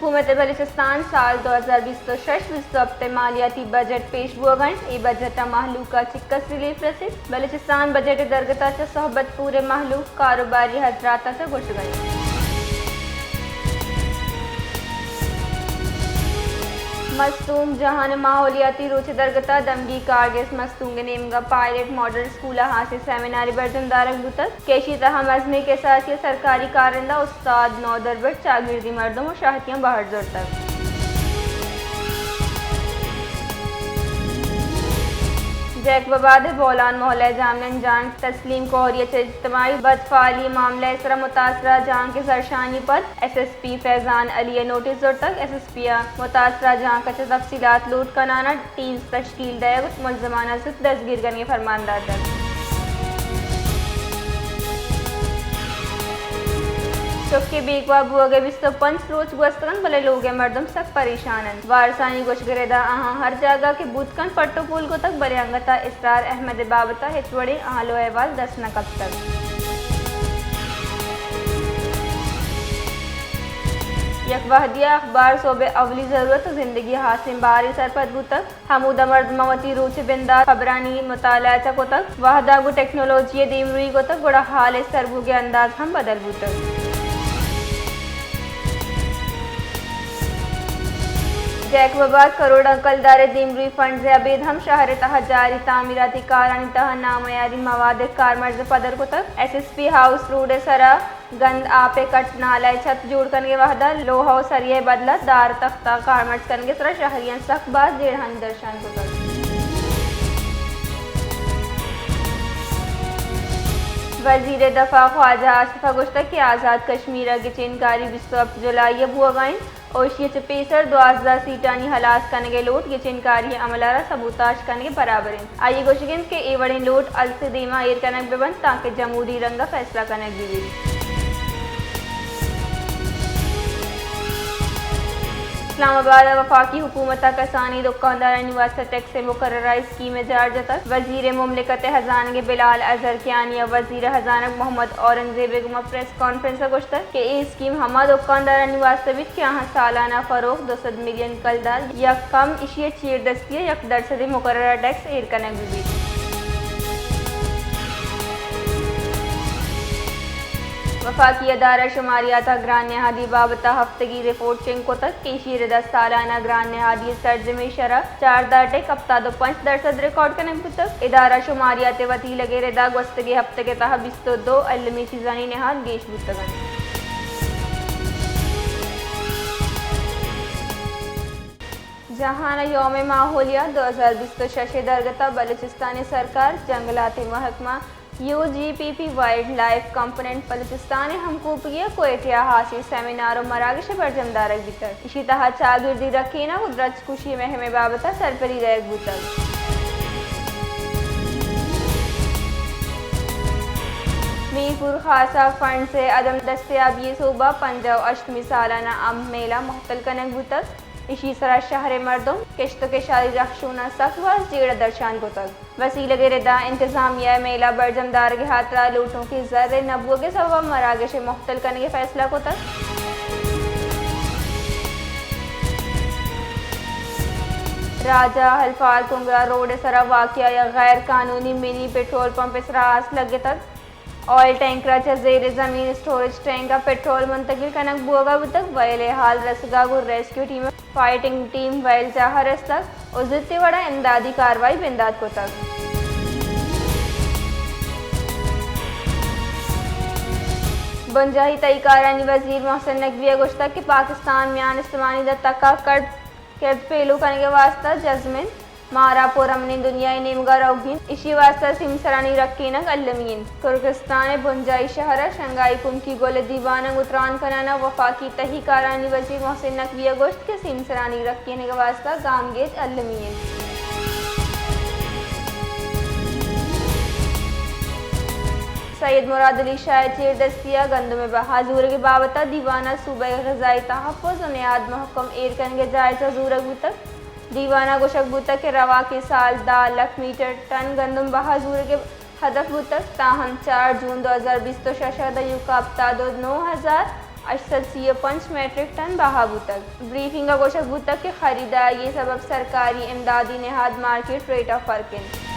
हुकूमत बलूचिस्तान साल 2026 हफ्ते मालियाती बजट पेश बुगन ई बजट महलूका चिक्कस रिलीफ रसीद बलूचिस्तान बजट दरगता सोहबत पूरे महलूक कारोबारी हजरात से गुश गई। मस्तूंग जहान माहौलियाती रुचि दरगता दमगी कारगिस मस्तूंग नेमगा पायलट मॉडल स्कूल हासिल सेमिनारी बरजमदारक बुतक केशी तहा मजमे के साथ ये सरकारी कारंदा उस्ताद नौ दरबट चागिर्दी मर्दों और शाहतियाँ बाहर जोर तक जैकबाबाद बौलान मोहल्ला जामन जान तस्लीम कोहरिया इज्तमाही बदफाली मामला इसरा मुतासरा जान के सरशानी पर SSP फैजान अली नोटिस जोर तक SSP मुतासरा जान का तफसीलात लूट कनाना टीम्स तश्कील दया मुलजमाना से दस्तगीर करने फरमानदार तक चौके बेगवा बुआगे 25 रोज गुस्तगन भले लोग मर्दम सक परेशान वारसानी कुछ गरेदा आहा हर जगह के बुतकन पट्टो पुल को तक बले अंगता इसरार अहमद बाबता हिचवड़े आलो अहवाल 10 नकब तक यकवहदिया अखबार सोबे अवली जरूरत जिंदगी हासिम बारी सरपद बुतक हमूदा मर्द मवती रूच बिंदा खबरानी मुताला को तक वहदा गु टेक्नोलॉजी दीमरुई को तक बड़ा हाल सरबू के अंदाज हम बदल बुतक जैकबाबाद करोड़ अकलदार दीमरुई फंड से अबेद हम शहर तह जारी तामीराती कारानी तह नामयारी मवाद कार मर्ज पदर को तक SSP हाउस रोड सरा गंद आपे कट नाला छत जोड़ करने वहदा लोहा सरिये बदला दार तख्ता कार मर्ज करने सरा शहरियन सखबाज डेढ़ दर्शन को तक वजीर दफा ख्वाजा आसिफा गुश्तक के आज़ाद कश्मीर के चिनकारी 20 जुलाई बुआगाइन ओशिया चपेसर 2000 सीटानी हलास कनगे लोट ये चिनकारी अमलारा सबूताश कनगे बराबर आइए गोशगिंद के एवड़े लोट अलसदीमा एर कनक बेबंद ताकि जमहूरी रंगा फैसला कनक भी इस्लामाबाद वफाकी हुकूमत कसानी दुकानदार निवास टैक्स से मुकर्ररा स्कीम जार तक वजीर मुमलिकत हजानग बिलाल अजहर कियानी वजीर हजानक मोहम्मद औरंगजेब बेगम प्रेस कॉन्फ्रेंस गुश्तर के ये स्कीम हमा दुकानदार निवास सबित के यहाँ सालाना फरोख 200 मिलियन कलदार या कम इशिय चीर दस्ती यक दरसद मुकर्ररा टैक्स एर कनक भी वफाकी अदारा शुमारियात ग्रान नहादी बाबता हफ्तगी रिपोर्ट चिंग को तक केशी रदा सालाना ग्रान नहादी सर्जमे शरा 4 हफ्ता 5% रिकॉर्ड कनक तक इदारा शुमारियात वती लगे रदा गुस्तगे हफ्ते के तह 22 अलमी चीजानी नहाद गेश बुतगन जहाना योम माहौलिया 2026 दरगता बलूचिस्तानी सरकार जंगलाती महकमा UGPP wild life component Balochistan हमकूपिया कोएटिया हासिल सेमिनार और मरागश बरजमदारक बितर इसी तरह चागिर्दी रखीना कुदरत खुशी में हमें बाबता सरपरी रैग बुतल मीरपुर खासा फंड से अदम दस्तियाबी सूबा पंजाब अष्टमी सालाना अम मेला मुहतल कनक बुतक इसी सरा शहर मर्दों किश्त के शादी रखशूना सखवास जेड़ दर्शान को तक वसीले गिरदा इंतजामिया मेला बरजमदार के हाथरा लूटों की ज़र नबुओं के सबब मरागश मुख्तल करने के फैसला को तक राजा हल्फार कुंगरा रोड सरा वाक़या या गैर कानूनी मिनी पेट्रोल पंप इसरा आस लगे तक ऑयल टैंकरा जेर जमीन स्टोरेज टैंक का पेट्रोल मुंतकिल कनक बुआगा तक वैले हाल रसगा गु रेस्क्यू टीम फाइटिंग टीम वैल चाहरस तक और जितने बड़ा इमदादी कार्रवाई बिंदाद को तक बंजाही तईकारानी वजीर मोहसिन नकवी गुश्तक के पाकिस्तान में इस्तेमाली दत्ता कर्द पेलू करने के वास्ता जजमिन मारापुर अमनी दुनिया नेमगा रौगीन इसी वास्ता सिमसरानी रक्कीनक अल्लमीन तुर्कस्तान बुंजाई शहर शंगाई कुमकी गोले दीवानक उतरान कनाना वफाकी तहीकारानी वजीर मोहसिन नकवी गोश्त के सिमसरानी रक्कीने के वास्ता गामगेज अल्लमीन सैयद मुराद अली शाह चेर दस्तिया गंदम बहाजूर के बाबता दीवाना सूबे ग़ज़ाई तहफ़्फ़ुज़ और नियाद महकम एर कनगे जायज़ा ज़ूरग तक दीवाना गोशक बुतक के रवा के साल 10 लाख मीटर टन गंदम बहाजूर के हदफ बुतक ताहम 4 जून 2020 तो शशद युका अब्तादो 9000 805 मेट्रिक टन बहाबूतक ब्रीफिंग गोशक बूतक के खरीदार ये सबब सरकारी इमदादी नहाद मार्केट रेट ऑफ फर्किन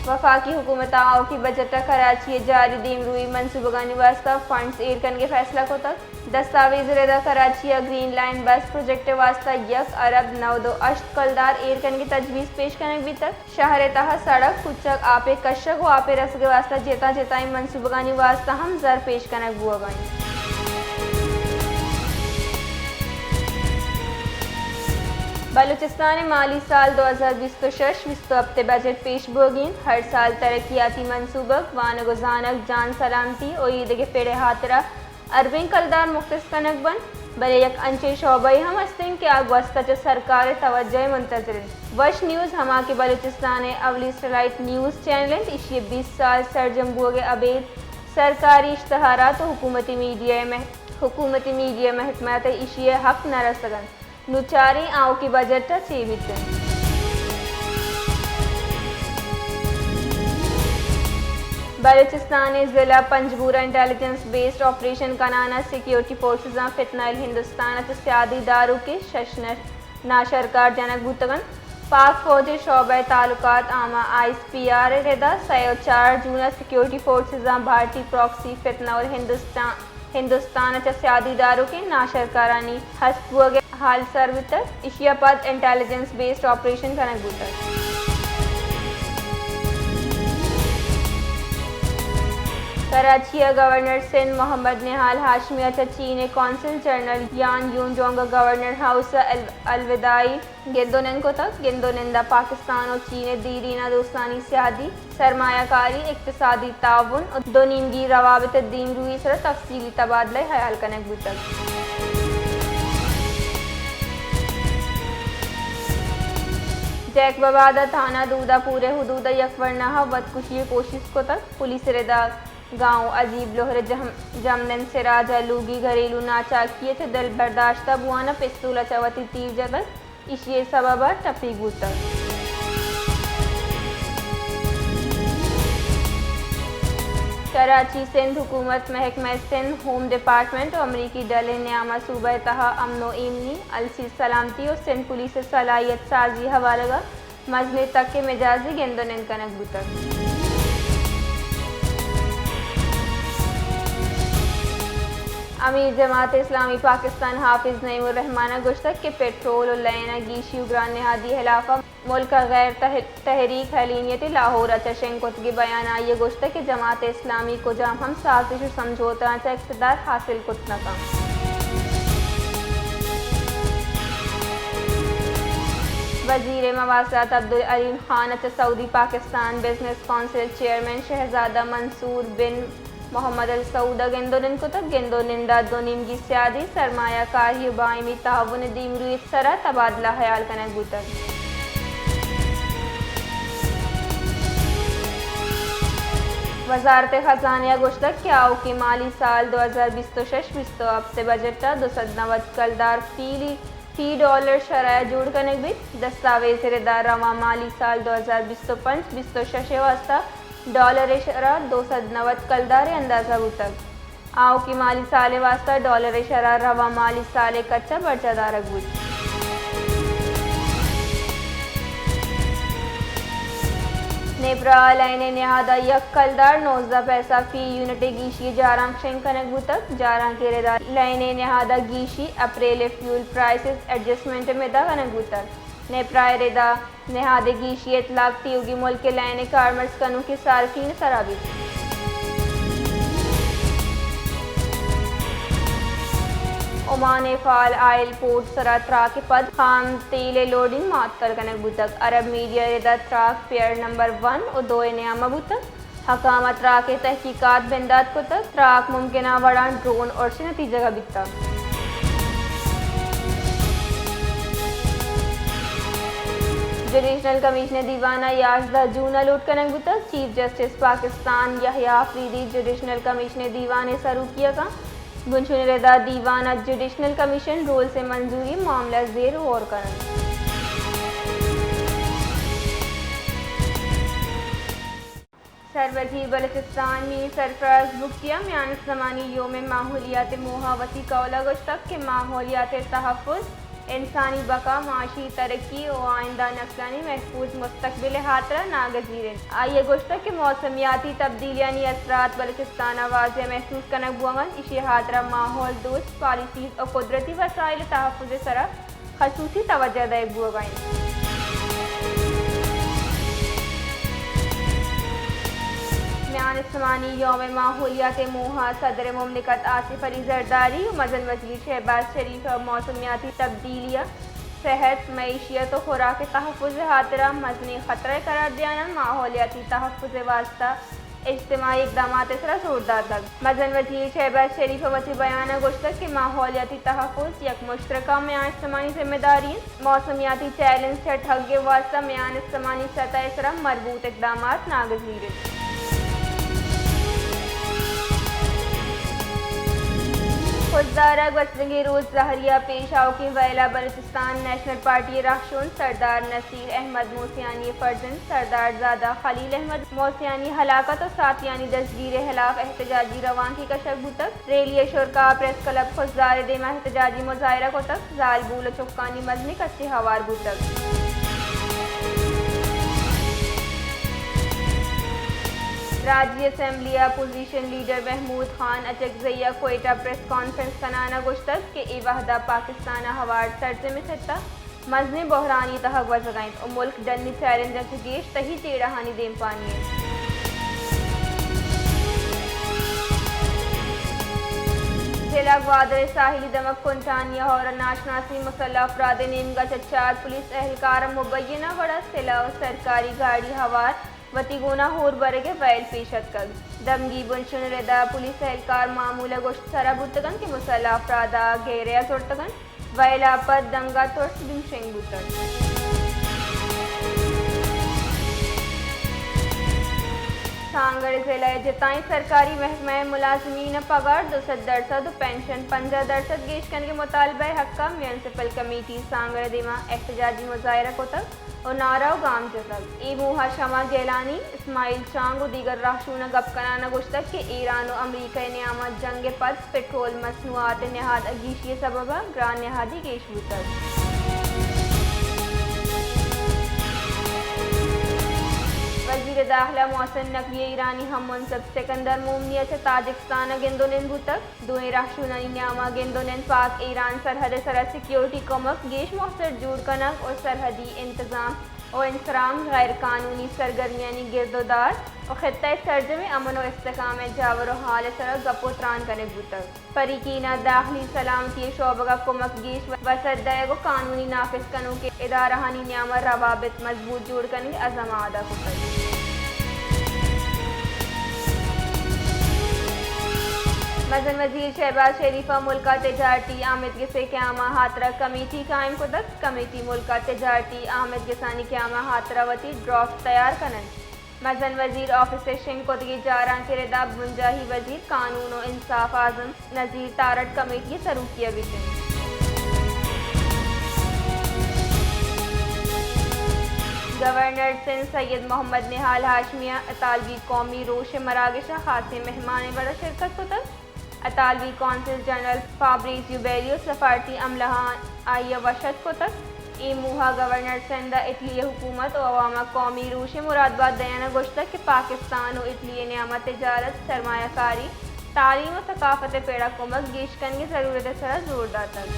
वफाकी हुकूमत आओ की बजट कराची जारी दीमरूई मनसूबगानी वास्ता फंड्स एड करने के फैसला को तक दस्तावेज रेदा कराची ग्रीन लाइन बस प्रोजेक्ट वास्ता 1 अरब 9 कलदार एड करने की तजवीज़ पेश करने भी तक शहर तहा सड़क कुचक आपे कशक व आपे रस के वास्ता जेता जेताई मनसूबगानी वास्ता हम जर पेश करने बुआ गई बलूचिस्तान माली साल 2026 हफ्ते बजट पेश बोगिन हर साल तरक्याती मनसूबक वान गुजानक जान सलामती और ईद के पेड़े हाथरा अरबिंग कलदार मुख्तस कनक बन बले यक अंचे शोबई हम हस्तिन के आग वस्ता च सरकार तवज्जो मुंतजर वश न्यूज़ हमा के बलूचिस्तान अवली सलाइट न्यूज़ चैनल इशिए 20 साल सरजम बुगे अबेद सरकारी इश्तहारात हुकूमती मीडिया महकमा इशिए हक न रसगन नुचारी आओ की बजट चेवित बलूचिस्तान ज़िला पंजगूरा इंटेलिजेंस बेस्ड ऑपरेशन कनाना सिक्योरिटी फोर्सेस फितनाइल हिंदुस्तान सियादी दारू के शशनर नाशरकार जनक बूतगन पाक फौज शोबे तालुकात आमा ISPR रेदा 4 जून सिक्योरिटी फोर्सेस भारतीय प्रॉक्सी फितना और हिंदुस्तान सियादी दारू के नाशरकारानी हस्बुगे हाल सर्वितर इशियापद इंटेलिजेंस बेस्ड ऑपरेशन कनक बूतक कराची गवर्नर सिंध मोहम्मद निहाल हाशमिया चीन कौंसिल जनरल यान यून जोंग गवर्नर हाउस अलविदाई गेंदोनन को तक गेंदोनिंदा पाकिस्तान और चीन दीरीना दोस्तानी सियादी सरमायाकारी इक्तसादी ताउन और दो नीमगी रवाबित दीन रूई सर तफसीली तबादला ख्याल कनक बूतक जैक बबादा थाना दूदा पूरे हदूद यकवरनाहा बदकुशी कोशिश को तक पुलिस रेदा गांव अजीब लोहर जमनन सिराज लूगी घरेलू नाचाकिए थे दिल बर्दाश्ता बुआना पिस्तूल चवती तीर जगत इशिए सबब टपी बूतक कराची सिंध हुकूमत महकमा सिंध होम डिपार्टमेंट और अमरीकी डले न्यामा सूबा तहा अमनो इमनी अलसी सलामती और सिंध पुलिस सलाहियत साजी हवालगा मजले तक के मिजाजी गेंदोनन कनक बूतक अमीर जमात इस्लामी पाकिस्तान हाफिज नईमुर रहमाना गुश्तक के पेट्रोल और लैना गीशी उगरान नहादी खिलाफा मुल्क गैर तहरीक हलीनियत लाहौर चशंकुत के बयान आई गुश्तक के जमात इस्लामी को जाम हम साजिश समझौता इक़्तिदार हासिल कुत नका वज़ीर मवासलात Abdul Aleem Khan Saudi Pakistan business council chairman शहजादा मंसूर बिन मोहम्मद अल सऊदा गेंदोनिन को तक गेंदोनिंदा दो नीमगी सियादी सरमायाकारी बाइमी ताउन दीमरूई सरा तबादला ख्याल कनक बूतक वजारत खजानिया गुश्तक के आओ की माली साल 2026 हफ्ते बजट 290 कलदार फी डॉलर शराय जोड़ कनक भी दस्तावेज रेदार रवा माली साल 2025-26 वास्ता डॉलर शरा 290 कलदार अंदाजा बूतक आओ की माली साले वास्ता डॉलर शरा रवा माली साले कच्चा बर्चादारक बूत नेप्रा लाइने नहादा यक कलदार 19 पैसा फी यूनिट गीशी जारां कनक बूतक जारां के रेदा लाइने नहादा गीशी अप्रैल फ्यूल प्राइसेस एडजस्टमेंट में दा कनक बूतक नेप्राय रेदा नहादे गीशी इतलाक तीयोगी मुल्क के लाइने कार्मर्स कनू के सार्फिन सराबी ओमान फाल आयल पोर्ट सरा त्राक पद खाम तेल लोडिंग मातल कनक बूतक अरब मीडिया रेदा त्राक पेयर नंबर 1 और 2 नियामा बूतक हकामत त्राक तहकीकात बिंदात को तक त्राक मुमकिन बड़ा ड्रोन और से नतीजा का बिकता जुडिशनल कमिश्नर दीवाना याजदा जूना लूट कनक बूतक chief justice Pakistan Yahya Afridi judicial commissioner दीवान सरू किया का गुंशुन रेदा दीवाना जुडिशनल कमीशन रोल से मंजूरी मामला जेर और करन सरवजीर बलूचिस्तान मीर सरफराज भुगतिया म्यान ज़मानी योम माहौलियात मोहावती कौला गुश्तक के माहौलियात तहफ़्फ़ुज़ इंसानी बका माशी तरक्की और आइंदा नस्लानी महफूज मुस्तकबिल हातरा नागज़ीर। आइए गुश्तक के मौसमियाती तब्दीलियानी असरात बलूचिस्तान वाज़ महसूस कनक बुआंगन इशी हातरा माहौल दोस्त पॉलिसीज़ और कुदरती वसाइल तहफ़्फ़ुज़ सरा खसूसी तवज्जो दे बुआगाइन। म्यान ज़मानी योम माहौलियात मोहा सदर मुमलिकत आसिफ अली जरदारी और मज़न वज़ीर शहबाज शरीफ और मौसमियाती तब्दीलियाँ सेहत मईशियत और खुराक तहफ़्फ़ुज़ हातरा मज़नी ख़तरा करार दियाना माहौलियाती तहफ़्फ़ुज़ वास्ता इज्तिमाई इक़दामात सरा ज़ोरदार तक। मज़न वज़ीर शहबाज शरीफ वती बयान गुश्तक के माहौलियाती तहफ़्फ़ुज़ यक मुश्तरका म्यान ज़मानी ज़िम्मेदारी मौसमियाती चैलेंज से ठग वास्ता म्यान ज़मानी सतह सरा मरबूत इक़दामात नागज़ीर। खुददारक वसलगी रोज़ ज़हरिया पेश आओ की वैला बलूचिस्तान नेशनल पार्टी राहशुन सरदार नसीर अहमद मोसियानी फर्जन सरदार ज़ादा खलील अहमद मोसियानी हलाकत और साथियानी दस्तगीर खिलाफ एहतजाजी रवान की कशक तक रैली शुरका प्रेस क्लब खुददार देमा एहतजाजी मुजाहरा को तक जाल बूल चुक्कानी मजनी कच्चे हवार तक। राज्य assembly opposition leader Mahmood Khan अचकजैया कोयटा प्रेस कॉन्फ्रेंस कनाना गुश्तक के ए वहदा पाकिस्तान हवार सरजे में सत्ता मजने बहरानी तहक वजगाइन और मुल्क डनी चैलेंज गेश तही टेढ़ाहानी देम पानी। जिला ग्वादर साहिली दमक कुंटानिया और नाशनासी मुसल्ह अफराद नेमगा चार पुलिस एहलकार मुबैना बड़ा सिला और सरकारी गाड़ी हवार वतीगुना होर बरगे वैल पेशत कल दमगी बुनशन रदा पुलिस एहलकार मामूला गोश्त सरा बुतगन के मुसल्ह अफरादा घेरिया चोटगन वैला पर दंगा तोड़ बिमशेंग बुतन। सांगड़ जिला जताई सरकारी महकमा मुलाजमीन पगार 200% पेंशन 15% गेशकन के मुतालबा हक्का म्यूनसिपल कमेटी सांगड़ दिमा एहतजाजी मुजाहरा को तक और नाराव गाम जतक ए मुहा शमा गेलानी इस्माइल चांग और दीगर राहशून गपकनाना गुश्तक के ईरान और अमरीका नियामत जंग पद पेट्रोल मसनूआत नहाद अगीशी सबबा ग्रान नहादी गेश बुतक। वज़ीर दाखिला मोहसिन नकवी ईरानी हम मुनसब सिकंदर मोमनिया से ताजिकिस्तान गेंदोनेन बुतक दोए राहशूनानी न्यामा गेंदोनेन पाक ईरान सरहद सरा सिक्योरिटी कमक गेश मोहसर जूड़ कनक और सरहदी इंतज़ाम और इंसराम गैर कानूनी सरगर्मियानी गिरदोदार और खत्ता सरज में अमन और इस्तेकाम जावर और हाल सरा गपोत्रान कनक बुतक फरीकीना दाखिली सलामती शोबा कमक गेश वसदा को कानूनी नाफिज कनों के इदारहानी न्यामा रवाबित मजबूत जोड़ करने के अज़मा अदा कुतक। मज़न वज़ीर शहबाज शरीफा मुल्का तजारती आमिद गिसे क्यामा हातरा कमेटी कायम को तक कमेटी मुल्का तजारती आमिद गिसानी क्यामा हातरा वती ड्राफ्ट तैयार कनन मज़न वज़ीर ऑफिस शिंग को दिए जारान के रिदा बुंजाही वज़ीर कानून और इंसाफ आज़म नज़ीर तारट कमेटी सरूकिया विजन। गवर्नर सिंध सैयद मोहम्मद निहाल हाशमिया अतालवी कौमी रोश मरागशा खासे मेहमान बड़ा शिरकत को तक अतालवी कौंसिल जनरल फाब्रिज यूबेरियो सफारती अमलहा आइया वशत को तक ए मुहा गवर्नर सिंध इटली हुकूमत और अवामा कौमी रूश मुरादबाद दयाना गुश्तक के पाकिस्तान और इटली नियामत तजारत सरमायाकारी तालीम और सकाफत पेड़ा कुमक गेशकन की ज़रूरत सरा जोरदार तक।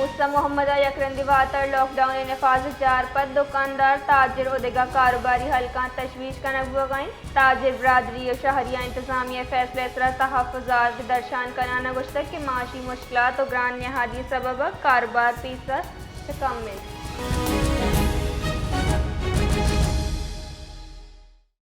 उस्ता मोहम्मद यकरन दिवातर लॉकडाउन नफाज जार पर दुकानदार ताजिर उदेगा कारोबारी हल्का तशवीश का नगवाइन ताजिर बरादरी और शहरिया इंतजामिया फैसले सरा तहफ़्फ़ुज़ात दर्शान कराना गुश्तक के माशी मुश्किलात और ग्रान नहादी सबब कारोबार फीसद से कम में।